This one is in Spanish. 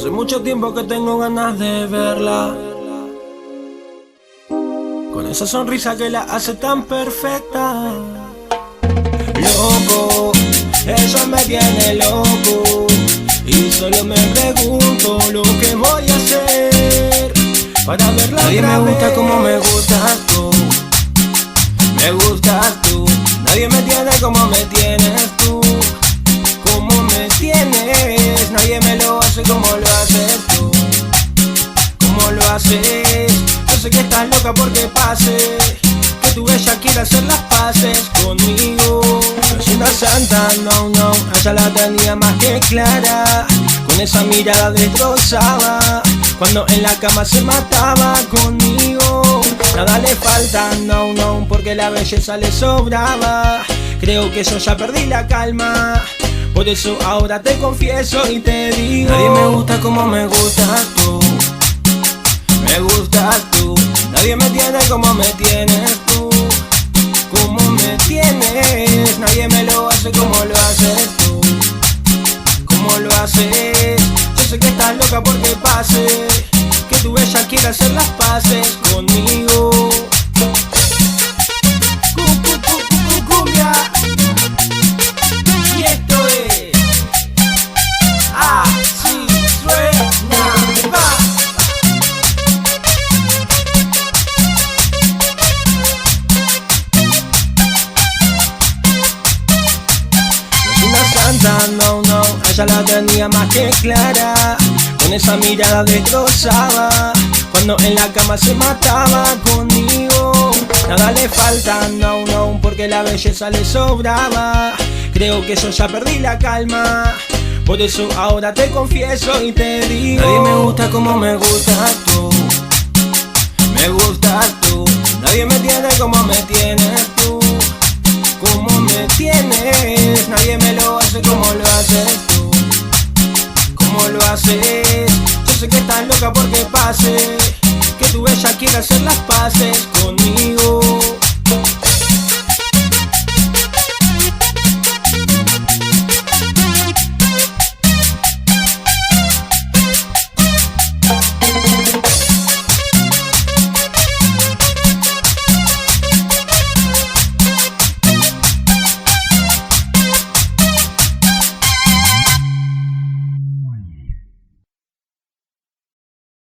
Hace mucho tiempo que tengo ganas de verla, con esa sonrisa que la hace tan perfecta. Loco, ella me tiene loco, y solo me pregunto lo que voy a hacer para verla. Nadie me gusta como me gustas tú, me gustas tú. Nadie me tiene como me tienes tú, como me tienes. Nadie me lo hace como lo haces tú, como lo haces. Yo sé que estás loca porque pase, que tu ella quiere hacer las paces conmigo. No es una santa, no, no, ella la tenía más que clara. Con esa mirada destrozaba, cuando en la cama se mataba conmigo. Nada le falta, no, no, porque la belleza le sobraba. Creo que yo ya perdí la calma, por eso ahora te confieso y te digo: nadie me gusta como me gustas tú, me gustas tú. Nadie me tiene como me tienes tú, como me tienes. Nadie me lo hace como lo haces tú, como lo haces. Yo sé que estás loca porque pase, que tu ella quiere hacer las paces conmigo. Cumbia. Y esto es así suena, va. No es una santa, no, no, ella la tenía más que clara. Con esa mirada destrozaba, cuando en la cama se mataba conmigo. Nada le falta, no, no, porque la belleza le sobraba. Creo que yo ya perdí la calma, por eso ahora te confieso y te digo: nadie me gusta como me gustas tú, me gustas tú. Nadie me tiene como me tienes tú, como me tienes. Nadie me lo hace como lo haces tú, como lo haces. Yo sé que estás loca porque pase, que tu ella quiere hacer las paces conmigo.